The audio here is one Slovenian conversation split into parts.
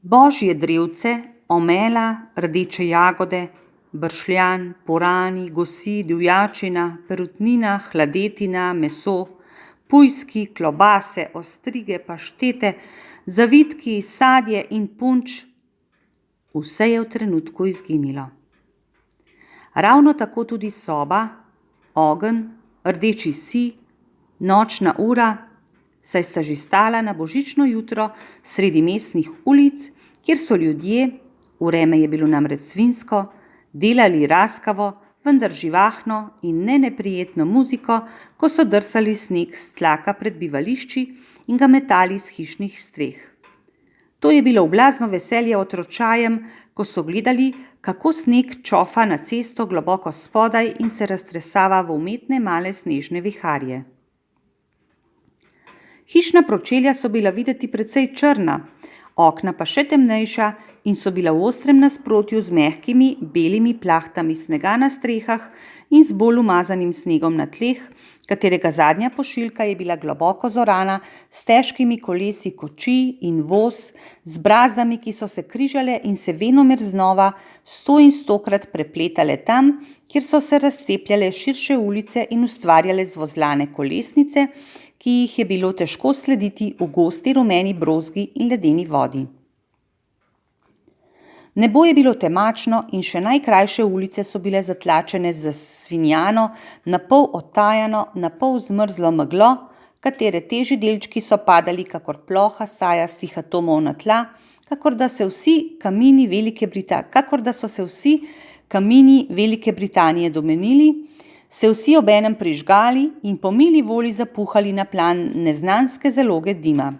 Božje drevce, omela, rdeče jagode, bršljan, purani, gosi, divjačina, perutnina, hladetina, meso, pujski, klobase, ostrige, paštete, zavitki, sadje in punč, vse je v trenutku izginilo. Ravno tako tudi soba, ogenj, rdeči sij, nočna ura, saj sta že stala na božično jutro sredi mestnih ulic, kjer so ljudje, vreme je bilo namreč svinjsko, delali raskavo, vendar živahno in neprijetno muziko, ko so drsali sneg s tlaka pred bivališči in ga metali s hišnih streh. To je bilo oblazno veselje otročajem, ko so gledali, kako sneg čofa na cesto globoko spodaj in se raztresava v umetne male snežne viharje. Hišna pročelja so bila videti precej črna, okna pa še temnejša in so bila v ostrem nasprotju z mehkimi, belimi plahtami snega na strehah in z bolj umazanim snegom na tleh, katerega zadnja pošiljka je bila globoko zorana s težkimi kolesi kočij in voz, z brazdami, ki so se križale in se venomer znova 100 in 100krat prepletale tam, kjer so se razcepljale širše ulice in ustvarjale zvozlane kolesnice, ki jih je bilo težko slediti v gosti rumeni brozgi in ledeni vodi. Nebo je bilo temačno in še najkrajše ulice so bile zatlačene z zasvinjano, napol odtajano, napol zmrzlo meglo, katere težji delčki so padali kakor ploha sajastih atomov na tla, kakor da so se vsi kamini Velike Britanije domenili, se vsi obenem prižgali in po mili volji zapuhali na plan neznanske zaloge dima.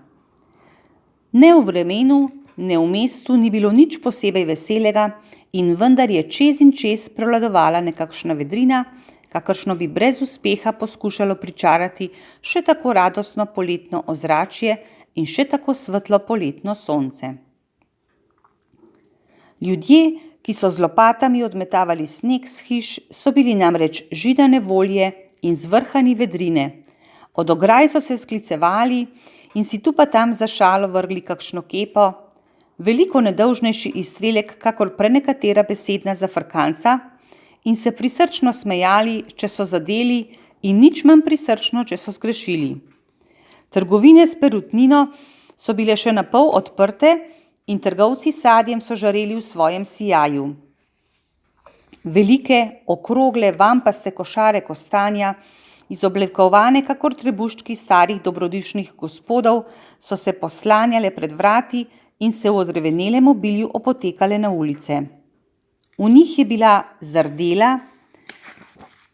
Ne v vremenu, ne v mestu ni bilo nič posebej veselega in vendar je čez in čez prevladovala nekakšna vedrina, kakršno bi brez uspeha poskušalo pričarati še tako radostno poletno ozračje in še tako svetlo poletno sonce. Ljudje, ki so z lopatami odmetavali sneg s hiš, so bili namreč židane volje in zvrhani vedrine. Od ograj so se sklicevali in si tu pa tam za šalo vrgli kakšno kepo, veliko nedolžnejši izstrelek kakor prenekatera besedna zafrkanca in se prisrčno smejali, če so zadeli in nič manj prisrčno, če so zgrešili. Trgovine s perutnino so bile še napol odprte in trgovci s sadjem so žareli v svojem sijaju. Velike, okrogle, vampaste košare kostanja, izoblikovane kakor trebuščki starih dobrodišnih gospodov, so se poslanjale pred vrati in se v odrevenelem obilju opotekale na ulice. V njih je bila zardela,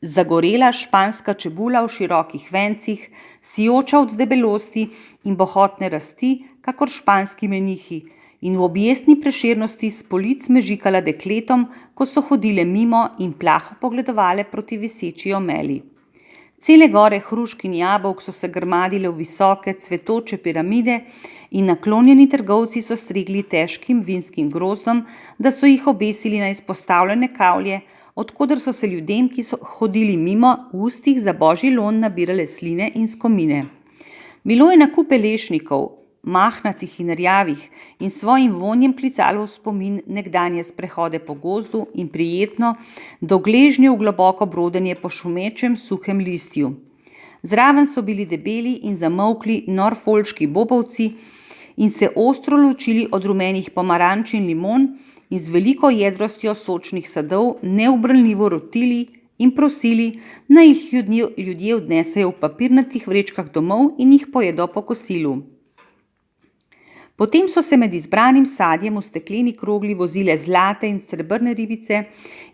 zagorela španska čebula v širokih vencih, sijoča od debelosti in bohotne rasti, kakor španski menihi, in v objestni prešernosti s polic mežikala dekletom, ko so hodile mimo in plaho pogledovale proti viseči omeli. Cele gore hrušk in jabolk so se grmadile v visoke, cvetoče piramide in naklonjeni trgovci so strigli težkim vinskim grozdom, da so jih obesili na izpostavljene kavlje, od koder so se ljudem, ki so hodili mimo, v ustih za božji lon nabirale sline in skomine. Bilo je na kupe lešnikov, mahnatih in rjavih in svojim vonjem klicalo v spomin nekdanje sprehode po gozdu in prijetno do gležnjev globoko brodenje po šumečem suhem listju. Zraven so bili debeli in zamolkli norfolški bobovci in se ostro ločili od rumenih pomaranč in limon in z veliko jedrostjo sočnih sadov neubrnljivo rotili in prosili, naj jih ljudje odnesejo v papirnatih vrečkah domov in jih pojedo po kosilu. Potem so se med izbranim sadjem v stekleni krogli vozile zlate in srebrne ribice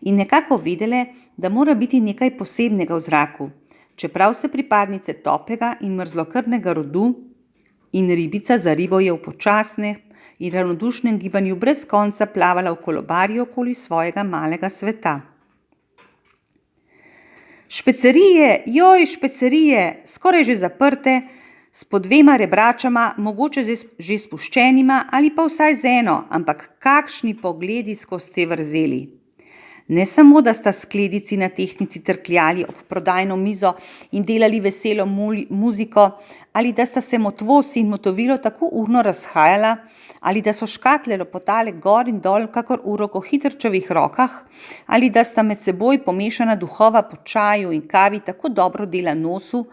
in nekako vedele, da mora biti nekaj posebnega v zraku, čeprav se pripadnice topega in mrzlokrvnega rodu in ribica za ribo je v počasnem in ravnodušnem gibanju brez konca plavala v kolobarju okoli svojega malega sveta. Špecerije, špecerije, skoraj že zaprte, s po 2 rebračama, mogoče že spuščenima ali pa vsaj z eno, ampak kakšni pogledi skozi te vrzeli. Ne samo, da sta skledici na tehtnici trkljali ob prodajno mizo in delali veselo muziko, ali da sta se motvos in motovilo tako urno razhajala, ali da so škatle lopotale gor in dol, kakor v Rokohitrčevih rokah, ali da sta med seboj pomešana duhova po čaju in kavi tako dobro dela nosu,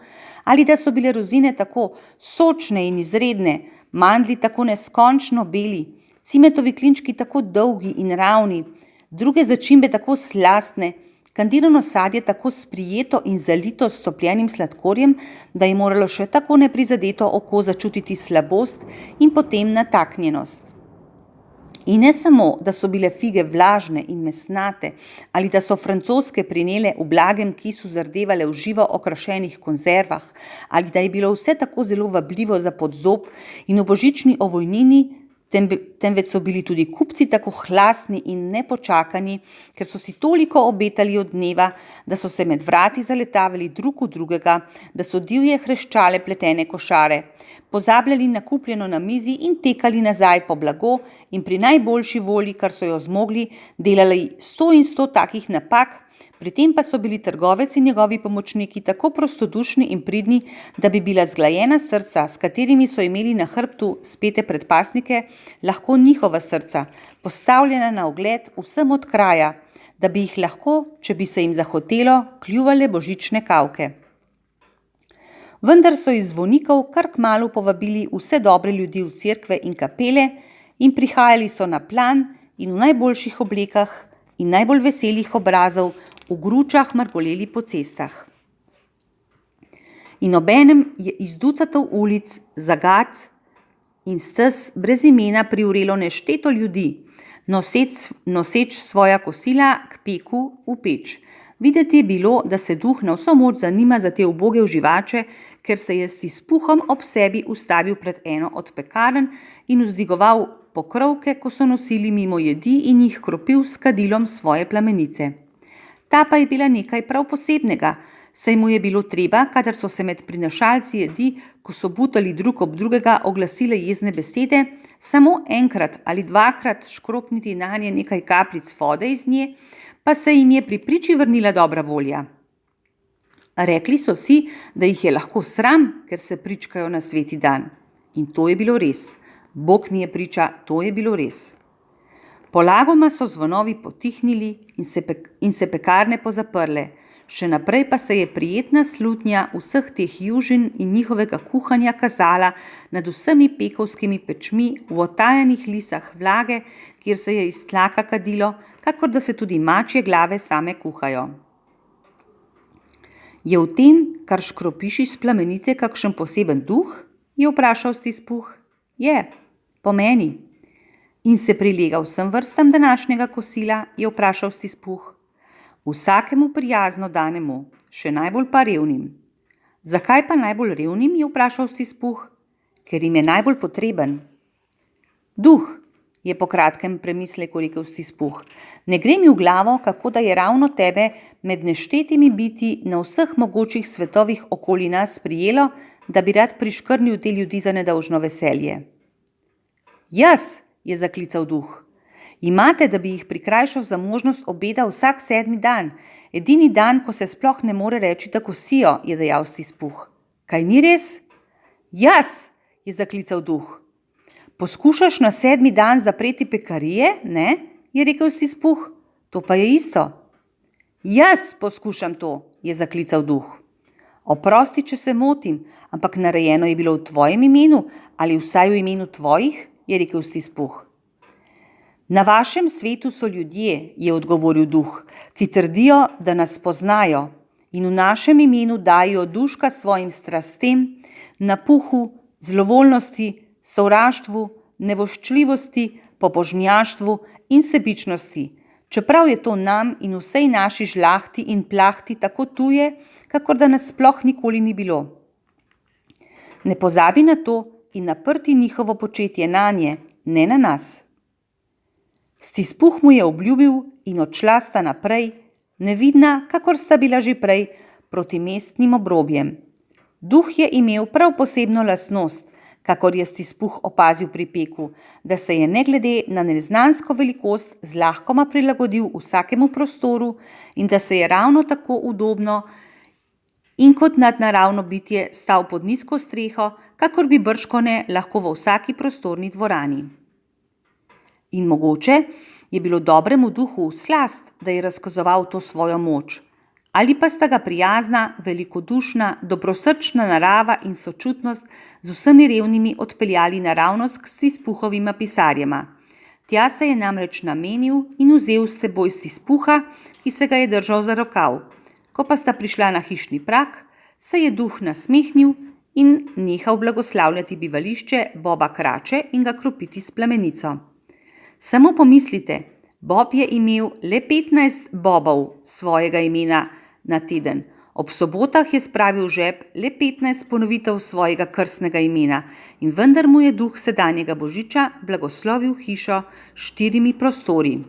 ali da so bile rozine tako sočne in izredne, mandlji tako neskončno beli, cimetovi klinčki tako dolgi in ravni, druge začimbe tako slastne, kandirano sadje tako sprijeto in zalito s stopljenim sladkorjem, da je moralo še tako neprizadeto oko začutiti slabost in potem nataknjenost. In ne samo, da so bile fige vlažne in mesnate, ali da so francoske prinele v blagem kisu zardevale v živo okrašenih konzervah, ali da je bilo vse tako zelo vabljivo za podzob in v božični ovojnini, temveč so bili tudi kupci tako hlastni in nepočakani, ker so si toliko obetali od dneva, da so se med vrati zaletavali drug v drugega, da so divje hreščale pletene košare, pozabljali na kupljeno na mizi in tekali nazaj po blago in pri najboljši volji, kar so jo zmogli, delali 100 in 100 takih napak, pri tem pa so bili trgovec in njegovi pomočniki tako prostodušni in pridni, da bi bila zglajena srca, s katerimi so imeli na hrbtu spete predpasnike, lahko njihova srca, postavljena na ogled vsem od kraja, da bi jih lahko, če bi se jim zahotelo, kljuvale božične kavke. Vendar so iz zvonikov kar kmalu povabili vse dobre ljudi v cerkve in kapele in prihajali so na plan in v najboljših oblekah in najbolj veselih obrazov v gručah mrgoleli po cestah. In obenem je iz ducatov ulic, zagat in stez brez imena privrelo nešteto ljudi, noseč svoja kosila k peku v peč. Videti je bilo, da se duh na vso moč zanima za te uboge uživače, ker se je s izpuhom ob sebi ustavil pred eno od pekarn in vzdigoval pokrovke, ko so nosili mimo jedi in jih kropil s kadilom svoje plamenice. Ta pa je bila nekaj prav posebnega, saj mu je bilo treba, kadar so se med prinašalci jedi, ko so butali drug ob drugega, oglasile jezne besede, samo enkrat ali dvakrat škropniti nanje nekaj kapljic vode iz nje, pa se jim je pri priči vrnila dobra volja. Rekli so si, da jih je lahko sram, ker se pričkajo na sveti dan. In to je bilo res. Bog mi je priča, to je bilo res. Polagoma so zvonovi potihnili in se pekarne pozaprle, še naprej pa se je prijetna slutnja vseh teh južin in njihovega kuhanja kazala nad vsemi pekovskimi pečmi v otajanih lisah vlage, kjer se je iz tlaka kadilo, kakor da se tudi mačje glave same kuhajo. Je v tem, kar škropiš iz plamenice, kakšen poseben duh? Je vprašal Stispuh. Je, po meni. In se prilega vsem vrstam današnjega kosila, je vprašal Stispuh. Vsakemu prijazno danemu, še najbolj pa revnim. Zakaj pa najbolj revnim, je vprašal Stispuh. Ker jim je najbolj potreben. Duh, je po kratkem premisleku rekel Stispuh. Ne gre mi v glavo, kako da je ravno tebe med neštetimi biti na vseh mogočih svetovih okoli nas prijelo, da bi rad priškrnil te ljudi za nedolžno veselje. Jaz, je zaklical duh. Imate, da bi jih prikrajšal za možnost obeda vsak 7. dan, edini dan, ko se sploh ne more reči, da kosijo, je dejal Stispuh. Kaj ni res? Jaz, je zaklical duh. Poskušaš na 7. dan zapreti pekarije, ne? Je rekel Stispuh. To pa je isto. Jaz poskušam to, je zaklical duh. Oprosti, če se motim, ampak narejeno je bilo v tvojem imenu ali vsaj v imenu tvojih, je rekel Stispuh. Na vašem svetu so ljudje, je odgovoril duh, ki trdijo, da nas poznajo in v našem imenu dajo duška svojim strastem, napuhu, zlovoljnosti, sovraštvu, nevoščljivosti, pobožnjaštvu in sebičnosti, čeprav je to nam in vsej naši žlahti in plahti tako tuje, kakor da nas sploh nikoli ni bilo. Ne pozabi na to in naprti njihovo početje nanje, ne na nas. Stispuh mu je obljubil in odšla sta naprej, nevidna, kakor sta bila že prej, proti mestnim obrobjem. Duh je imel prav posebno lastnost, kakor je Stispuh opazil pri Peku, da se je ne glede na neznansko velikost zlahkoma prilagodil vsakemu prostoru in da se je ravno tako udobno in kot nadnaravno bitje stal pod nizko streho, kakor bi bržkone lahko v vsaki prostorni dvorani. In mogoče je bilo dobremu duhu v slast, da je razkazoval to svojo moč, ali pa sta ga prijazna, velikodušna, dobrosrčna narava in sočutnost z vsemi revnimi odpeljali naravnost k Stispuhovima pisarjema. Tja se je namreč namenil in vzel s seboj Stispuha, ki se ga je držal za rokav. Ko pa sta prišla na hišni prag, se je duh nasmehnil in nehal blagoslavljati bivališče Boba Krače in ga kropiti s plamenico. Samo pomislite, Bob je imel le 15 bobov svojega imena na teden. Ob sobotah je spravil v žep le 15 ponovitev svojega krstnega imena in vendar mu je duh sedanjega božiča blagoslovil hišo s 4 prostori.